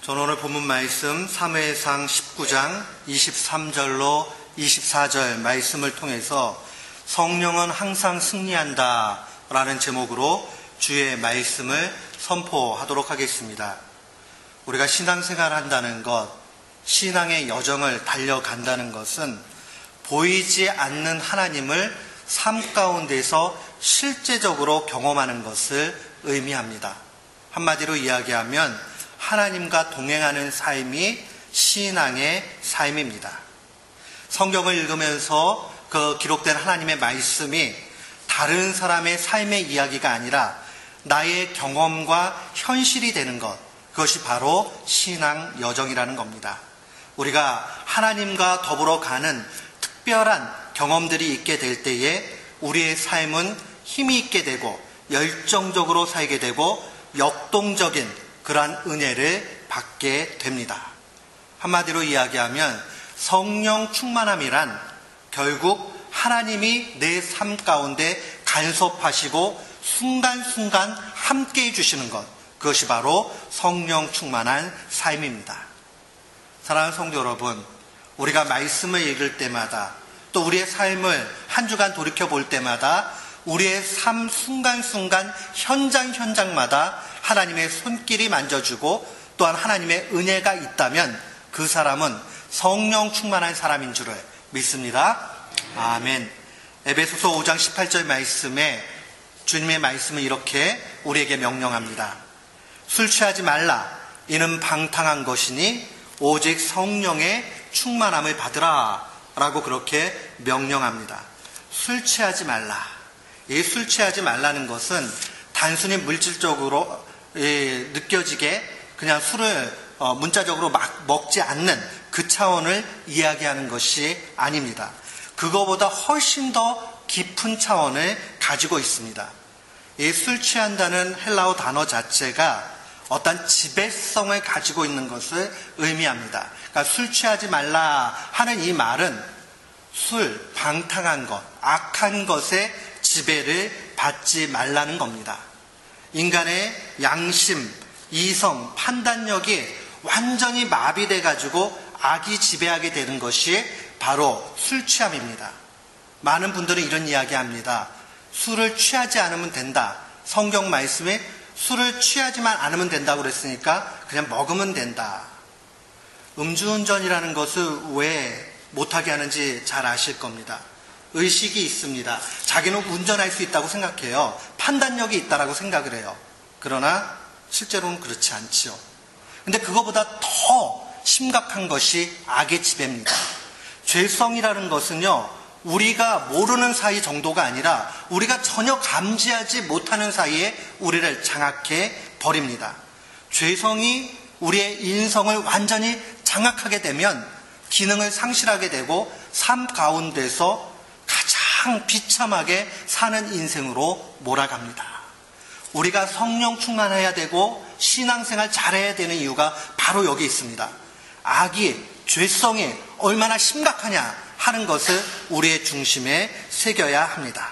저는 오늘 본문 말씀 사무엘상 19장 23절로 24절 말씀을 통해서 성령은 항상 승리한다 라는 제목으로 주의 말씀을 선포하도록 하겠습니다. 우리가 신앙생활 한다는 것, 신앙의 여정을 달려간다는 것은 보이지 않는 하나님을 삶 가운데서 실제적으로 경험하는 것을 의미합니다. 한마디로 이야기하면 하나님과 동행하는 삶이 신앙의 삶입니다. 성경을 읽으면서 그 기록된 하나님의 말씀이 다른 사람의 삶의 이야기가 아니라 나의 경험과 현실이 되는 것, 그것이 바로 신앙 여정이라는 겁니다. 우리가 하나님과 더불어 가는 특별한 경험들이 있게 될 때에 우리의 삶은 힘이 있게 되고 열정적으로 살게 되고 역동적인 그러한 은혜를 받게 됩니다. 한마디로 이야기하면 성령 충만함이란 결국 하나님이 내 삶 가운데 간섭하시고 순간순간 함께 해주시는 것, 그것이 바로 성령 충만한 삶입니다. 사랑하는 성도 여러분, 우리가 말씀을 읽을 때마다 또 우리의 삶을 한 주간 돌이켜볼 때마다 우리의 삶 순간순간 현장마다 하나님의 손길이 만져주고 또한 하나님의 은혜가 있다면 그 사람은 성령 충만한 사람인 줄을 믿습니다. 아멘. 에베소서 5장 18절 말씀에 주님의 말씀은 이렇게 우리에게 명령합니다. 술 취하지 말라. 이는 방탕한 것이니 오직 성령의 충만함을 받으라 라고 그렇게 명령합니다. 술 취하지 말라. 이 술 취하지 말라는 것은 단순히 물질적으로 느껴지게 그냥 술을 문자적으로 막 먹지 않는 그 차원을 이야기하는 것이 아닙니다. 그거보다 훨씬 더 깊은 차원을 가지고 있습니다. 이 술 취한다는 헬라어 단어 자체가 어떤 지배성을 가지고 있는 것을 의미합니다. 그러니까 술 취하지 말라 하는 이 말은 술, 방탕한 것, 악한 것에 지배를 받지 말라는 겁니다. 인간의 양심, 이성, 판단력이 완전히 마비돼 가지고 악이 지배하게 되는 것이 바로 술 취함입니다. 많은 분들은 이런 이야기합니다. 술을 취하지 않으면 된다. 성경 말씀에 술을 취하지만 않으면 된다고 그랬으니까 그냥 먹으면 된다. 음주운전이라는 것을 왜 못하게 하는지 잘 아실 겁니다. 의식이 있습니다. 자기는 운전할 수 있다고 생각해요. 판단력이 있다라고 생각을 해요. 그러나 실제로는 그렇지 않지요. 근데 그거보다 더 심각한 것이 악의 지배입니다. 죄성이라는 것은요, 우리가 모르는 사이 정도가 아니라 우리가 전혀 감지하지 못하는 사이에 우리를 장악해 버립니다. 죄성이 우리의 인성을 완전히 장악하게 되면 기능을 상실하게 되고 삶 가운데서 가장 비참하게 사는 인생으로 몰아갑니다. 우리가 성령 충만해야 되고 신앙생활 잘해야 되는 이유가 바로 여기 있습니다. 악이, 죄성이 얼마나 심각하냐 하는 것을 우리의 중심에 새겨야 합니다.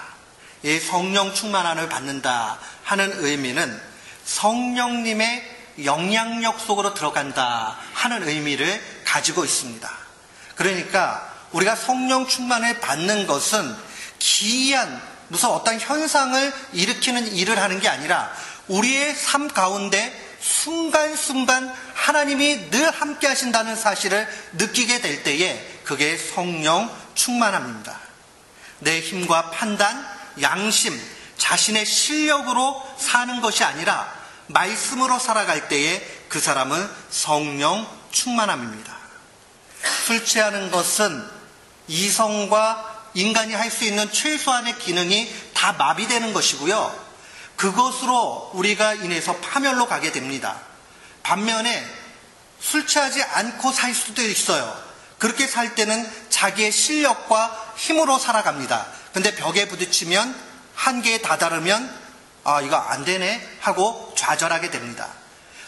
이 성령 충만함을 받는다 하는 의미는 성령님의 영향력 속으로 들어간다 하는 의미를 가지고 있습니다. 그러니까 우리가 성령 충만을 받는 것은 기이한 무슨 어떤 현상을 일으키는 일을 하는 게 아니라 우리의 삶 가운데 순간순간 하나님이 늘 함께 하신다는 사실을 느끼게 될 때에 그게 성령 충만함입니다. 내 힘과 판단, 양심, 자신의 실력으로 사는 것이 아니라 말씀으로 살아갈 때에 그 사람은 성령 충만함입니다. 술 취하는 것은 이성과 인간이 할 수 있는 최소한의 기능이 다 마비되는 것이고요. 그것으로 우리가 인해서 파멸로 가게 됩니다. 반면에 술 취하지 않고 살 수도 있어요. 그렇게 살 때는 자기의 실력과 힘으로 살아갑니다. 근데 벽에 부딪히면 한계에 다다르면 이거 안 되네 하고 좌절하게 됩니다.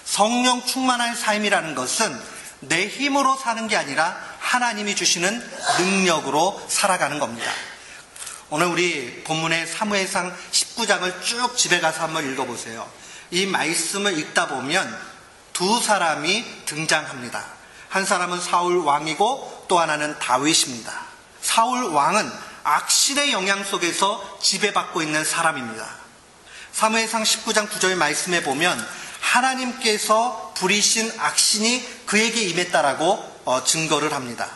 성령 충만한 삶이라는 것은 내 힘으로 사는 게 아니라 하나님이 주시는 능력으로 살아가는 겁니다. 오늘 우리 본문의 사무엘상 19장을 쭉 집에 가서 한번 읽어보세요. 이 말씀을 읽다 보면 두 사람이 등장합니다. 한 사람은 사울 왕이고 또 하나는 다윗입니다. 사울 왕은 악신의 영향 속에서 지배받고 있는 사람입니다. 사무엘상 19장 9절 말씀에 보면 하나님께서 부리신 악신이 그에게 임했다라고 증거를 합니다.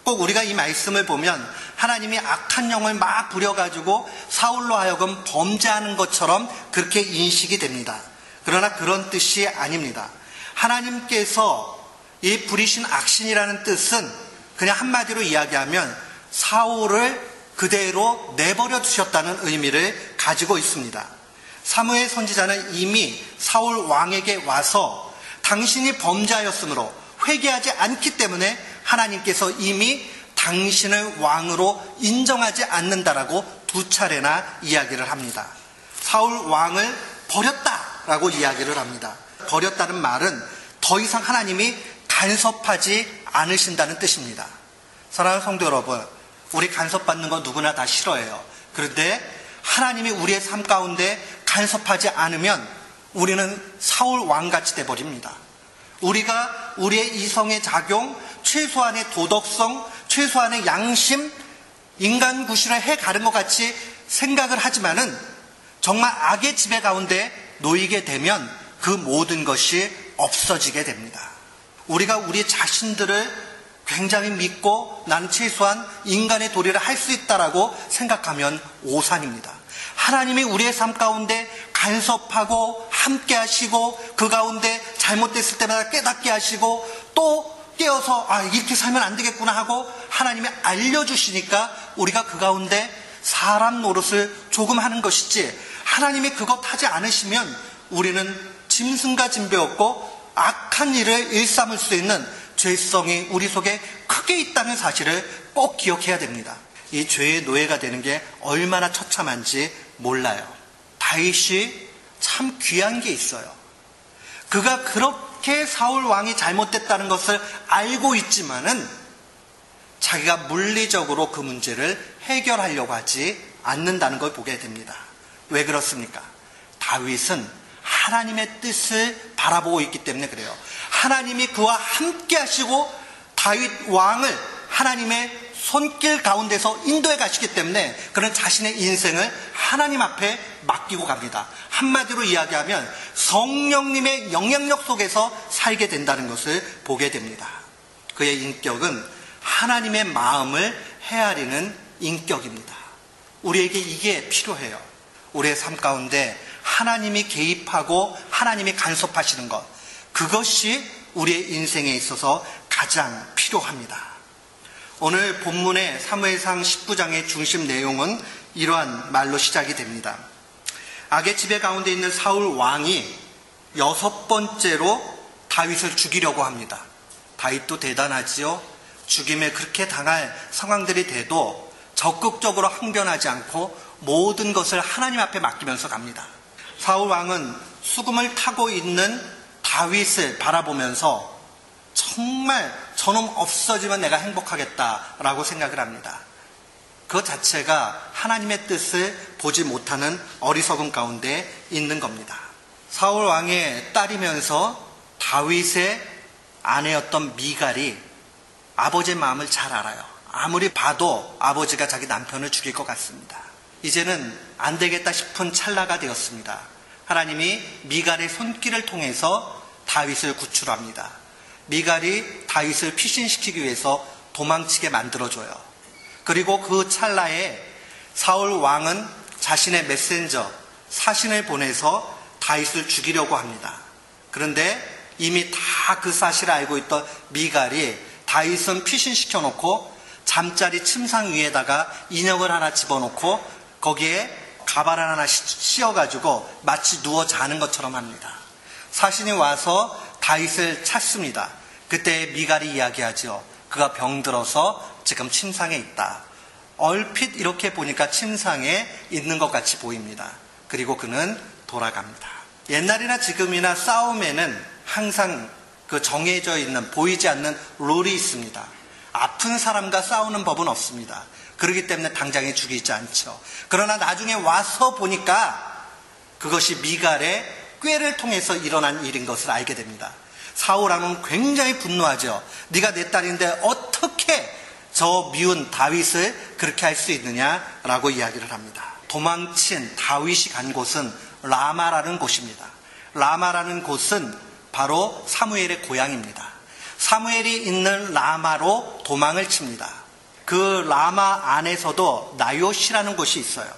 꼭 우리가 이 말씀을 보면 하나님이 악한 영을 막 부려가지고 사울로 하여금 범죄하는 것처럼 그렇게 인식이 됩니다. 그러나 그런 뜻이 아닙니다. 하나님께서 이 부리신 악신이라는 뜻은 그냥 한마디로 이야기하면 사울을 그대로 내버려 두셨다는 의미를 가지고 있습니다. 사무엘 선지자는 이미 사울 왕에게 와서 당신이 범죄하였으므로 회개하지 않기 때문에 하나님께서 이미 당신을 왕으로 인정하지 않는다라고 두 차례나 이야기를 합니다. 사울 왕을 버렸다라고 이야기를 합니다. 버렸다는 말은 더 이상 하나님이 간섭하지 않으신다는 뜻입니다. 사랑하는 성도 여러분, 우리 간섭받는 건 누구나 다 싫어해요. 그런데 하나님이 우리의 삶 가운데 간섭하지 않으면 우리는 사울 왕같이 돼버립니다. 우리가 우리의 이성의 작용, 최소한의 도덕성, 최소한의 양심, 인간 구실을 해가는 것 같이 생각을 하지만은 정말 악의 지배 가운데 놓이게 되면 그 모든 것이 없어지게 됩니다. 우리가 우리 자신들을 굉장히 믿고 나는 최소한 인간의 도리를 할 수 있다라고 생각하면 오산입니다. 하나님이 우리의 삶 가운데 간섭하고 함께 하시고 그 가운데 잘못됐을 때마다 깨닫게 하시고 또 깨어서 이렇게 살면 안 되겠구나 하고 하나님이 알려주시니까 우리가 그 가운데 사람 노릇을 조금 하는 것이지, 하나님이 그것 하지 않으시면 우리는 짐승과 진배없고 악한 일을 일삼을 수 있는 죄성이 우리 속에 크게 있다는 사실을 꼭 기억해야 됩니다. 이 죄의 노예가 되는 게 얼마나 처참한지 몰라요. 다윗이 참 귀한 게 있어요. 그가 그렇게 사울 왕이 잘못됐다는 것을 알고 있지만은 자기가 물리적으로 그 문제를 해결하려고 하지 않는다는 걸 보게 됩니다. 왜 그렇습니까? 다윗은 하나님의 뜻을 바라보고 있기 때문에 그래요. 하나님이 그와 함께 하시고 다윗 왕을 하나님의 손길 가운데서 인도해 가시기 때문에 그는 자신의 인생을 하나님 앞에 맡기고 갑니다. 한마디로 이야기하면 성령님의 영향력 속에서 살게 된다는 것을 보게 됩니다. 그의 인격은 하나님의 마음을 헤아리는 인격입니다. 우리에게 이게 필요해요. 우리의 삶 가운데 하나님이 개입하고 하나님이 간섭하시는 것, 그것이 우리의 인생에 있어서 가장 필요합니다. 오늘 본문의 사무엘상 19장의 중심 내용은 이러한 말로 시작이 됩니다. 악의 지배 가운데 있는 사울 왕이 6번째로 다윗을 죽이려고 합니다. 다윗도 대단하지요. 죽임에 그렇게 당할 상황들이 돼도 적극적으로 항변하지 않고 모든 것을 하나님 앞에 맡기면서 갑니다. 사울 왕은 수금을 타고 있는 다윗을 바라보면서 정말 저놈 없어지면 내가 행복하겠다라고 생각을 합니다. 그 자체가 하나님의 뜻을 보지 못하는 어리석음 가운데 있는 겁니다. 사울 왕의 딸이면서 다윗의 아내였던 미갈이 아버지의 마음을 잘 알아요. 아무리 봐도 아버지가 자기 남편을 죽일 것 같습니다. 이제는 안 되겠다 싶은 찰나가 되었습니다. 하나님이 미갈의 손길을 통해서 다윗을 구출합니다. 미갈이 다윗을 피신시키기 위해서 도망치게 만들어줘요. 그리고 그 찰나에 사울 왕은 자신의 메신저 사신을 보내서 다윗을 죽이려고 합니다. 그런데 이미 다 그 사실을 알고 있던 미갈이 다윗은 피신시켜 놓고 잠자리 침상 위에다가 인형을 하나 집어넣고 거기에 가발을 하나 씌워가지고 마치 누워 자는 것처럼 합니다. 사신이 와서 다윗을 찾습니다. 그때 미갈이 이야기하죠. 그가 병들어서 지금 침상에 있다. 얼핏 이렇게 보니까 침상에 있는 것 같이 보입니다. 그리고 그는 돌아갑니다. 옛날이나 지금이나 싸움에는 항상 그 정해져 있는 보이지 않는 룰이 있습니다. 아픈 사람과 싸우는 법은 없습니다. 그렇기 때문에 당장에 죽이지 않죠. 그러나 나중에 와서 보니까 그것이 미갈의 꾀를 통해서 일어난 일인 것을 알게 됩니다. 사울왕은 굉장히 분노하죠. 네가 내 딸인데 어떻게 저 미운 다윗을 그렇게 할 수 있느냐라고 이야기를 합니다. 도망친 다윗이 간 곳은 라마라는 곳입니다. 라마라는 곳은 바로 사무엘의 고향입니다. 사무엘이 있는 라마로 도망을 칩니다. 그 라마 안에서도 나요시라는 곳이 있어요.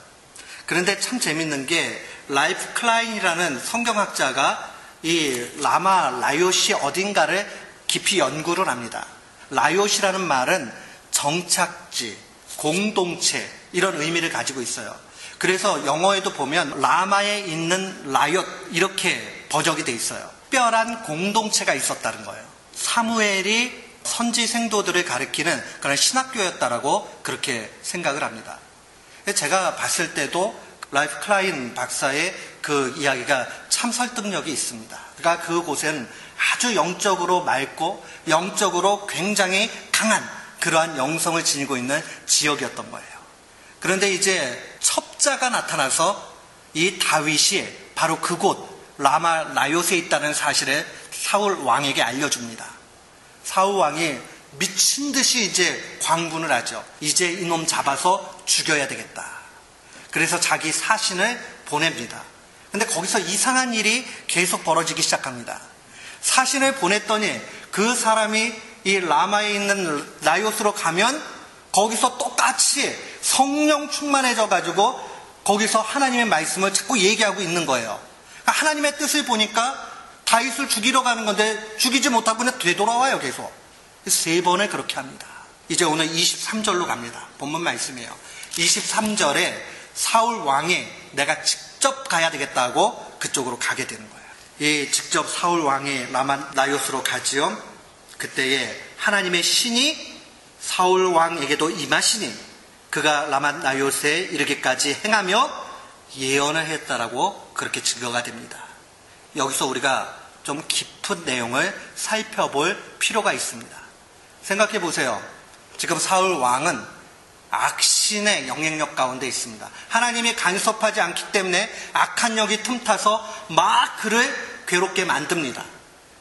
그런데 참 재밌는 게 라이프 클라인이라는 성경학자가 이 라마 나요시 어딘가를 깊이 연구를 합니다. 나요시라는 말은 정착지, 공동체 이런 의미를 가지고 있어요. 그래서 영어에도 보면 라마에 있는 라얏 이렇게 번역이 돼 있어요. 특별한 공동체가 있었다는 거예요. 사무엘이 선지 생도들을 가리키는 그런 신학교였다라고 그렇게 생각을 합니다. 제가 봤을 때도 라이프 클라인 박사의 그 이야기가 참 설득력이 있습니다. 그러니까 그곳은 아주 영적으로 맑고 영적으로 굉장히 강한 그러한 영성을 지니고 있는 지역이었던 거예요. 그런데 이제 첩자가 나타나서 이 다윗이 바로 그곳 라마 나요스에 있다는 사실을 사울 왕에게 알려줍니다. 사울 왕이 미친 듯이 이제 광분을 하죠. 이제 이놈 잡아서 죽여야 되겠다. 그래서 자기 사신을 보냅니다. 근데 거기서 이상한 일이 계속 벌어지기 시작합니다. 사신을 보냈더니 그 사람이 이 라마에 있는 나요스로 가면 거기서 똑같이 성령 충만해져 가지고 거기서 하나님의 말씀을 자꾸 얘기하고 있는 거예요. 그러니까 하나님의 뜻을 보니까 다윗을 죽이러 가는 건데 죽이지 못하고 그냥 되돌아와요. 계속 3번을 그렇게 합니다. 이제 오늘 23절로 갑니다. 본문 말씀이에요. 23절에 사울 왕이 내가 직접 가야 되겠다고 그쪽으로 가게 되는 거예요. 이 직접 사울 왕이 라마 나요스로 가지요. 그때에 하나님의 신이 사울 왕에게도 임하시니 그가 라마 나요스에 이르기까지 행하며 예언을 했다라고 그렇게 증거가 됩니다. 여기서 우리가 좀 깊은 내용을 살펴볼 필요가 있습니다. 생각해 보세요. 지금 사울 왕은 악신의 영향력 가운데 있습니다. 하나님이 간섭하지 않기 때문에 악한 영이 틈타서 막 그를 괴롭게 만듭니다.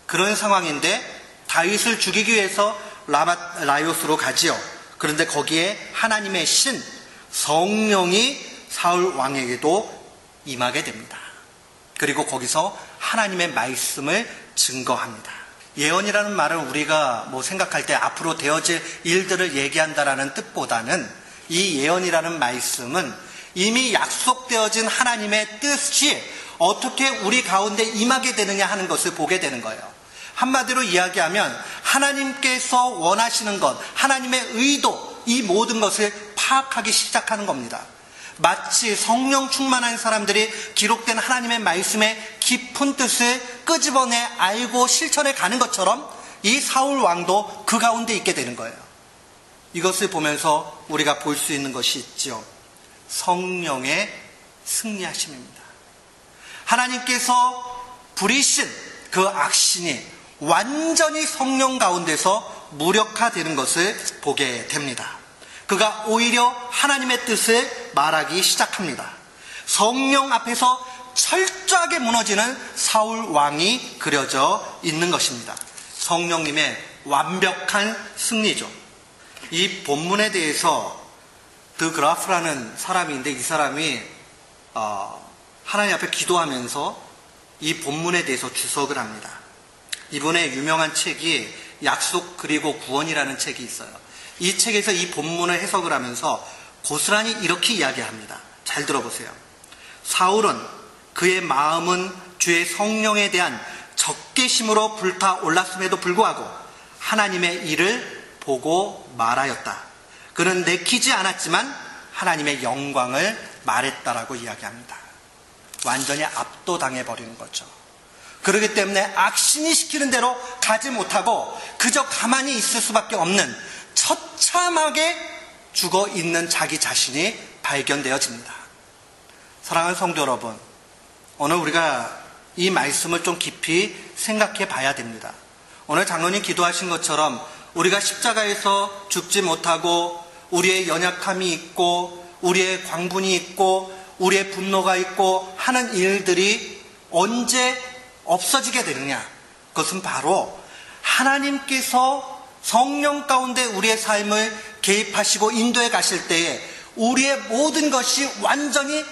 그런 상황인데 다윗을 죽이기 위해서 라마 나요스로 가지요. 그런데 거기에 하나님의 신 성령이 사울 왕에게도 임하게 됩니다. 그리고 거기서 하나님의 말씀을 증거합니다. 예언이라는 말은 우리가 생각할 때 앞으로 되어질 일들을 얘기한다라는 뜻보다는 이 예언이라는 말씀은 이미 약속되어진 하나님의 뜻이 어떻게 우리 가운데 임하게 되느냐 하는 것을 보게 되는 거예요. 한마디로 이야기하면 하나님께서 원하시는 것, 하나님의 의도, 이 모든 것을 파악하기 시작하는 겁니다. 마치 성령 충만한 사람들이 기록된 하나님의 말씀의 깊은 뜻을 끄집어내 알고 실천해 가는 것처럼 이 사울 왕도 그 가운데 있게 되는 거예요. 이것을 보면서 우리가 볼 수 있는 것이 있죠. 성령의 승리하심입니다. 하나님께서 부리신 그 악신이 완전히 성령 가운데서 무력화되는 것을 보게 됩니다. 그가 오히려 하나님의 뜻을 말하기 시작합니다. 성령 앞에서 철저하게 무너지는 사울 왕이 그려져 있는 것입니다. 성령님의 완벽한 승리죠. 이 본문에 대해서 드 그라프라는 사람인데 이 사람이 하나님 앞에 기도하면서 이 본문에 대해서 주석을 합니다. 이분의 유명한 책이 약속 그리고 구원이라는 책이 있어요. 이 책에서 이 본문을 해석을 하면서 고스란히 이렇게 이야기합니다. 잘 들어보세요. 사울은 그의 마음은 주의 성령에 대한 적개심으로 불타올랐음에도 불구하고 하나님의 일을 보고 말하였다. 그는 내키지 않았지만 하나님의 영광을 말했다라고 이야기합니다. 완전히 압도당해버리는 거죠. 그렇기 때문에 악신이 시키는 대로 가지 못하고 그저 가만히 있을 수밖에 없는 처참하게 죽어 있는 자기 자신이 발견되어집니다. 사랑하는 성도 여러분, 오늘 우리가 이 말씀을 좀 깊이 생각해 봐야 됩니다. 오늘 장로님 기도하신 것처럼 우리가 십자가에서 죽지 못하고 우리의 연약함이 있고 우리의 광분이 있고 우리의 분노가 있고 하는 일들이 언제 없어지게 되느냐? 그것은 바로 하나님께서 성령 가운데 우리의 삶을 개입하시고 인도해 가실 때에 우리의 모든 것이 완전히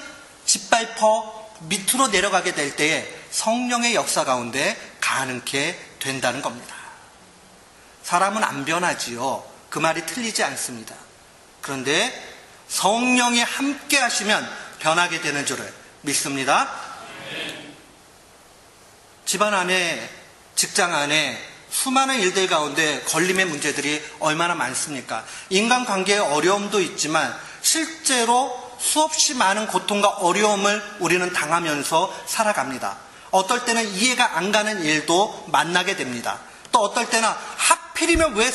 짓밟혀 밑으로 내려가게 될 때에 성령의 역사 가운데 가능케 된다는 겁니다. 사람은 안 변하지요. 그 말이 틀리지 않습니다. 그런데 성령이 함께 하시면 변하게 되는 줄을 믿습니다. 집안 안에, 직장 안에 수많은 일들 가운데 걸림의 문제들이 얼마나 많습니까? 인간관계의 어려움도 있지만 실제로 수없이 많은 고통과 어려움을 우리는 당하면서 살아갑니다. 어떨 때는 이해가 안 가는 일도 만나게 됩니다. 또 어떨 때는 하필이면 왜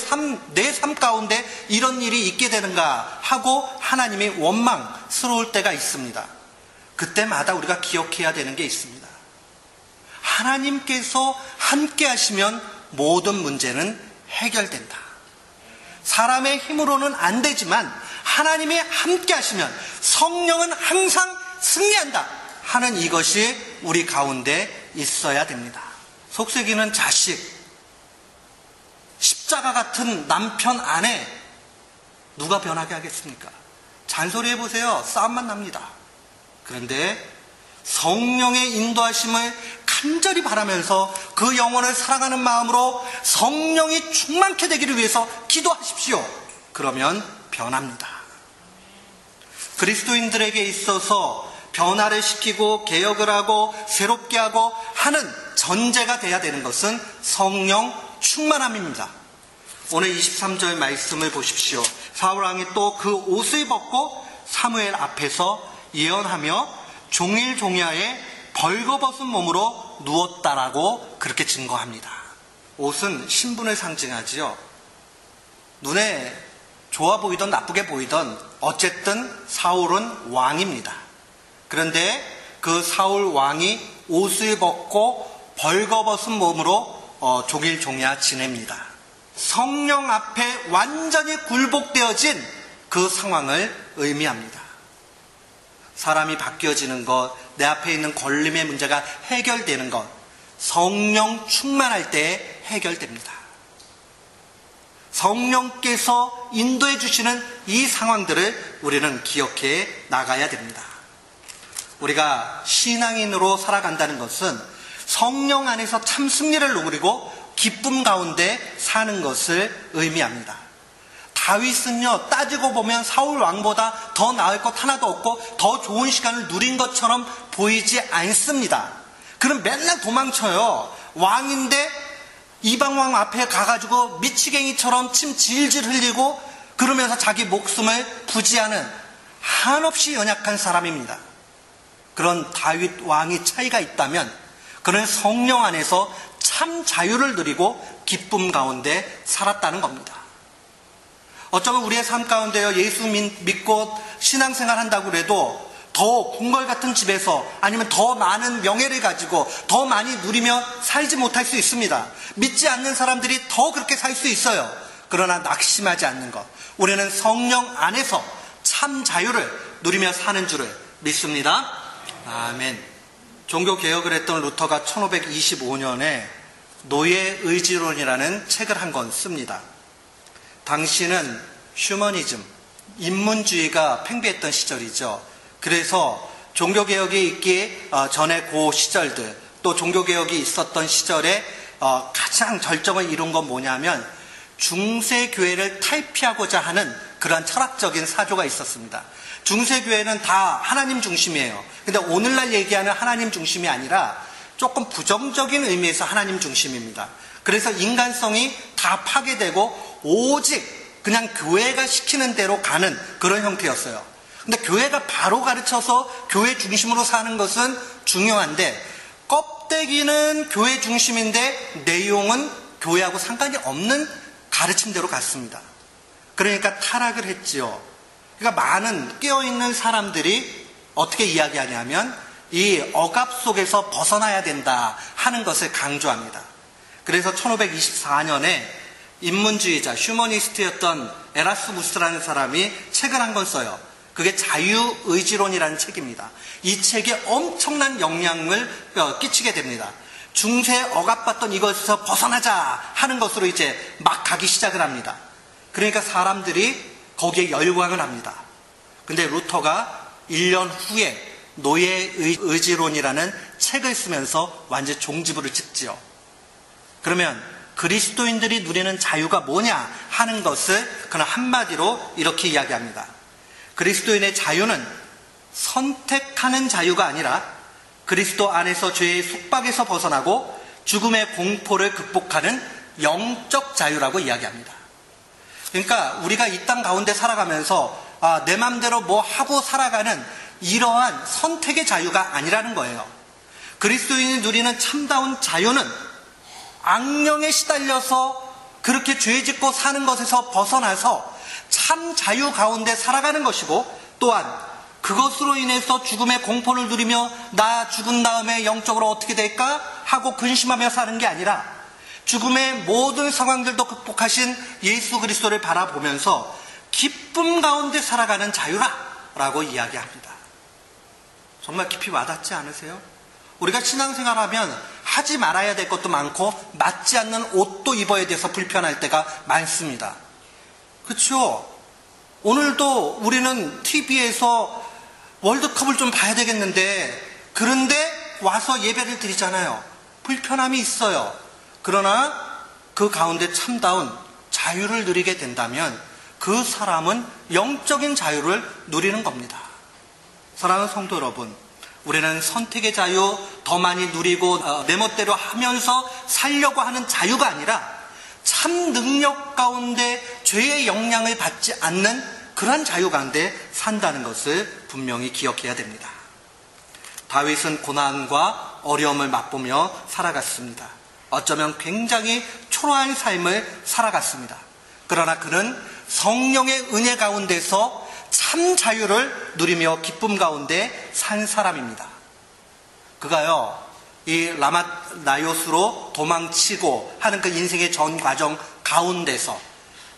내 삶 가운데 이런 일이 있게 되는가 하고 하나님이 원망스러울 때가 있습니다. 그때마다 우리가 기억해야 되는 게 있습니다. 하나님께서 함께 하시면 모든 문제는 해결된다. 사람의 힘으로는 안 되지만 하나님이 함께 하시면 성령은 항상 승리한다 하는 이것이 우리 가운데 있어야 됩니다. 속썩이는 자식, 십자가 같은 남편, 아내, 누가 변하게 하겠습니까? 잔소리 해보세요. 싸움만 납니다. 그런데 성령의 인도하심을 간절히 바라면서 그 영혼을 사랑하는 마음으로 성령이 충만케 되기를 위해서 기도하십시오. 그러면 변합니다. 그리스도인들에게 있어서 변화를 시키고 개혁을 하고 새롭게 하고 하는 전제가 돼야 되는 것은 성령 충만함입니다. 오늘 23절 말씀을 보십시오. 사울왕이 또 그 옷을 벗고 사무엘 앞에서 예언하며 종일 종야에 벌거벗은 몸으로 누웠다라고 그렇게 증거합니다. 옷은 신분을 상징하지요. 눈에 좋아 보이던 나쁘게 보이던 어쨌든 사울은 왕입니다. 그런데 그 사울 왕이 옷을 벗고 벌거벗은 몸으로 종일 종야 지냅니다. 성령 앞에 완전히 굴복되어진 그 상황을 의미합니다. 사람이 바뀌어지는 것, 내 앞에 있는 걸림의 문제가 해결되는 것, 성령 충만할 때 해결됩니다. 성령께서 인도해 주시는 이 상황들을 우리는 기억해 나가야 됩니다. 우리가 신앙인으로 살아간다는 것은 성령 안에서 참 승리를 누리고 기쁨 가운데 사는 것을 의미합니다. 다윗은요, 따지고 보면 사울 왕보다 더 나을 것 하나도 없고 더 좋은 시간을 누린 것처럼 보이지 않습니다. 그럼 맨날 도망쳐요. 왕인데 이방왕 앞에 가가지고 미치갱이처럼 침 질질 흘리고 그러면서 자기 목숨을 부지하는 한없이 연약한 사람입니다. 그런 다윗 왕이 차이가 있다면 그는 성령 안에서 참 자유를 누리고 기쁨 가운데 살았다는 겁니다. 어쩌면 우리의 삶 가운데요, 예수 믿고 신앙생활 한다고 해도 더 궁궐 같은 집에서 아니면 더 많은 명예를 가지고 더 많이 누리며 살지 못할 수 있습니다. 믿지 않는 사람들이 더 그렇게 살 수 있어요. 그러나 낙심하지 않는 것, 우리는 성령 안에서 참 자유를 누리며 사는 줄을 믿습니다. 아멘. 종교개혁을 했던 루터가 1525년에 노예의지론이라는 책을 한 권 씁니다. 당시는 휴머니즘, 인문주의가 팽배했던 시절이죠. 그래서 종교개혁이 있기 전에 그 시절들, 또 종교개혁이 있었던 시절에 가장 절정을 이룬 건 뭐냐면 중세교회를 탈피하고자 하는 그런 철학적인 사조가 있었습니다. 중세교회는 다 하나님 중심이에요. 근데 오늘날 얘기하는 하나님 중심이 아니라 조금 부정적인 의미에서 하나님 중심입니다. 그래서 인간성이 다 파괴되고 오직 그냥 교회가 시키는 대로 가는 그런 형태였어요. 근데 교회가 바로 가르쳐서 교회 중심으로 사는 것은 중요한데 껍데기는 교회 중심인데 내용은 교회하고 상관이 없는 가르침대로 갔습니다. 그러니까 타락을 했지요. 그러니까 많은 깨어있는 사람들이 어떻게 이야기하냐면 이 억압 속에서 벗어나야 된다 하는 것을 강조합니다. 그래서 1524년에 인문주의자, 휴머니스트였던 에라스무스라는 사람이 책을 한 권 써요. 그게 자유의지론이라는 책입니다. 이 책에 엄청난 영향을 끼치게 됩니다. 중세 억압받던 이것에서 벗어나자 하는 것으로 이제 막 가기 시작을 합니다. 그러니까 사람들이 거기에 열광을 합니다. 근데 루터가 1년 후에 노예의지론이라는 책을 쓰면서 완전 종지부를 찍지요. 그러면 그리스도인들이 누리는 자유가 뭐냐 하는 것을 그는 한마디로 이렇게 이야기합니다. 그리스도인의 자유는 선택하는 자유가 아니라 그리스도 안에서 죄의 속박에서 벗어나고 죽음의 공포를 극복하는 영적 자유라고 이야기합니다. 그러니까 우리가 이 땅 가운데 살아가면서 내 맘대로 뭐 하고 살아가는 이러한 선택의 자유가 아니라는 거예요. 그리스도인이 누리는 참다운 자유는 악령에 시달려서 그렇게 죄 짓고 사는 것에서 벗어나서 참 자유 가운데 살아가는 것이고, 또한 그것으로 인해서 죽음의 공포를 누리며 나 죽은 다음에 영적으로 어떻게 될까 하고 근심하며 사는 게 아니라 죽음의 모든 상황들도 극복하신 예수 그리스도를 바라보면서 기쁨 가운데 살아가는 자유라라고 이야기합니다. 정말 깊이 와닿지 않으세요? 우리가 신앙생활하면 하지 말아야 될 것도 많고 맞지 않는 옷도 입어야 돼서 불편할 때가 많습니다. 그렇죠? 오늘도 우리는 TV에서 월드컵을 좀 봐야 되겠는데, 그런데 와서 예배를 드리잖아요. 불편함이 있어요. 그러나 그 가운데 참다운 자유를 누리게 된다면 그 사람은 영적인 자유를 누리는 겁니다. 사랑하는 성도 여러분, 우리는 선택의 자유 더 많이 누리고 내 멋대로 하면서 살려고 하는 자유가 아니라 참 능력 가운데 죄의 영향을 받지 않는 그러한 자유 가운데 산다는 것을 분명히 기억해야 됩니다. 다윗은 고난과 어려움을 맛보며 살아갔습니다. 어쩌면 굉장히 초라한 삶을 살아갔습니다. 그러나 그는 성령의 은혜 가운데서 참 자유를 누리며 기쁨 가운데 산 사람입니다. 그가요, 이 라마나요스로 도망치고 하는 그 인생의 전 과정 가운데서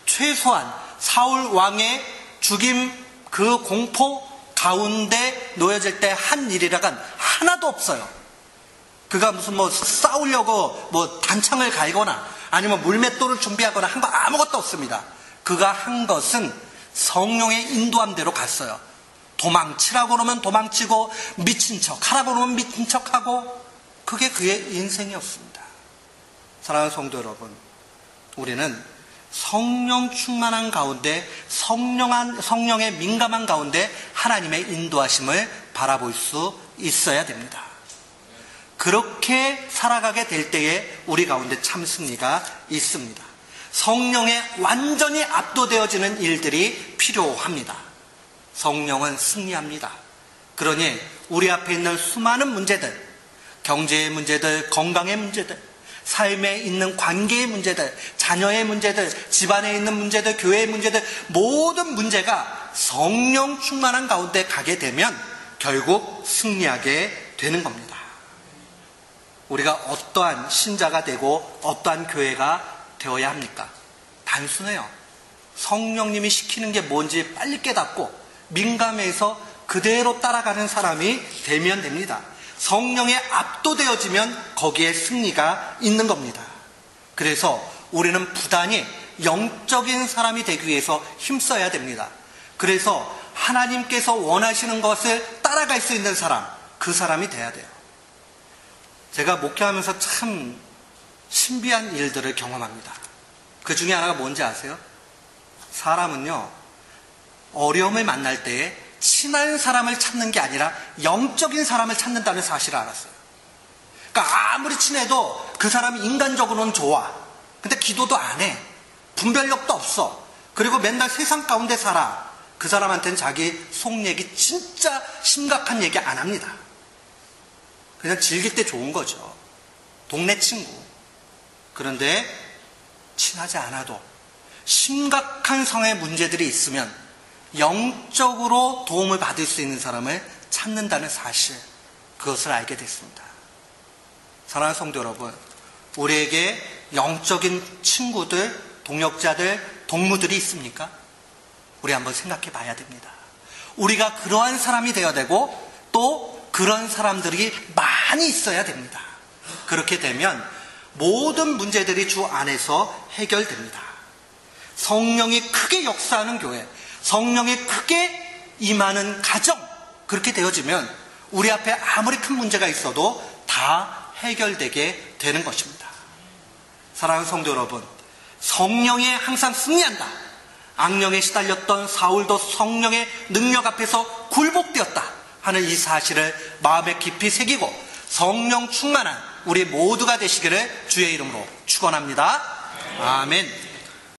최소한 사울 왕의 죽임 그 공포 가운데 놓여질 때 한 일이라간 하나도 없어요. 그가 무슨 싸우려고 단창을 갈거나 아니면 물맷돌을 준비하거나 한 거 아무것도 없습니다. 그가 한 것은 성령의 인도함대로 갔어요. 도망치라고 그러면 도망치고, 미친 척 하라고 그러면 미친 척하고, 그게 그의 인생이었습니다. 사랑하는 성도 여러분, 우리는 성령 충만한 가운데, 성령의 민감한 가운데 하나님의 인도하심을 바라볼 수 있어야 됩니다. 그렇게 살아가게 될 때에 우리 가운데 참 승리가 있습니다. 성령에 완전히 압도되어지는 일들이 필요합니다. 성령은 승리합니다. 그러니 우리 앞에 있는 수많은 문제들, 경제의 문제들, 건강의 문제들, 삶에 있는 관계의 문제들, 자녀의 문제들, 집안에 있는 문제들, 교회의 문제들, 모든 문제가 성령 충만한 가운데 가게 되면 결국 승리하게 되는 겁니다. 우리가 어떠한 신자가 되고 어떠한 교회가 되어야 합니까? 단순해요. 성령님이 시키는 게 뭔지 빨리 깨닫고 민감해서 그대로 따라가는 사람이 되면 됩니다. 성령에 압도되어지면 거기에 승리가 있는 겁니다. 그래서 우리는 부단히 영적인 사람이 되기 위해서 힘써야 됩니다. 그래서 하나님께서 원하시는 것을 따라갈 수 있는 사람, 그 사람이 돼야 돼요. 제가 목회하면서 참 신비한 일들을 경험합니다. 그 중에 하나가 뭔지 아세요? 사람은요, 어려움을 만날 때에 친한 사람을 찾는 게 아니라 영적인 사람을 찾는다는 사실을 알았어요. 그러니까 아무리 친해도 그 사람이 인간적으로는 좋아. 근데 기도도 안 해. 분별력도 없어. 그리고 맨날 세상 가운데 살아. 그 사람한테는 자기 속 얘기, 진짜 심각한 얘기 안 합니다. 그냥 즐길 때 좋은 거죠. 동네 친구. 그런데 친하지 않아도 심각한 성의 문제들이 있으면 영적으로 도움을 받을 수 있는 사람을 찾는다는 사실, 그것을 알게 됐습니다. 사랑하는 성도 여러분, 우리에게 영적인 친구들, 동역자들, 동무들이 있습니까? 우리 한번 생각해 봐야 됩니다. 우리가 그러한 사람이 되어야 되고 또 그런 사람들이 많이 있어야 됩니다. 그렇게 되면 모든 문제들이 주 안에서 해결됩니다. 성령이 크게 역사하는 교회, 성령이 크게 임하는 가정, 그렇게 되어지면 우리 앞에 아무리 큰 문제가 있어도 다 해결되게 되는 것입니다. 사랑하는 성도 여러분, 성령이 항상 승리한다. 악령에 시달렸던 사울도 성령의 능력 앞에서 굴복되었다 하는 이 사실을 마음에 깊이 새기고 성령 충만한 우리 모두가 되시기를 주의 이름으로 축원합니다. 아멘.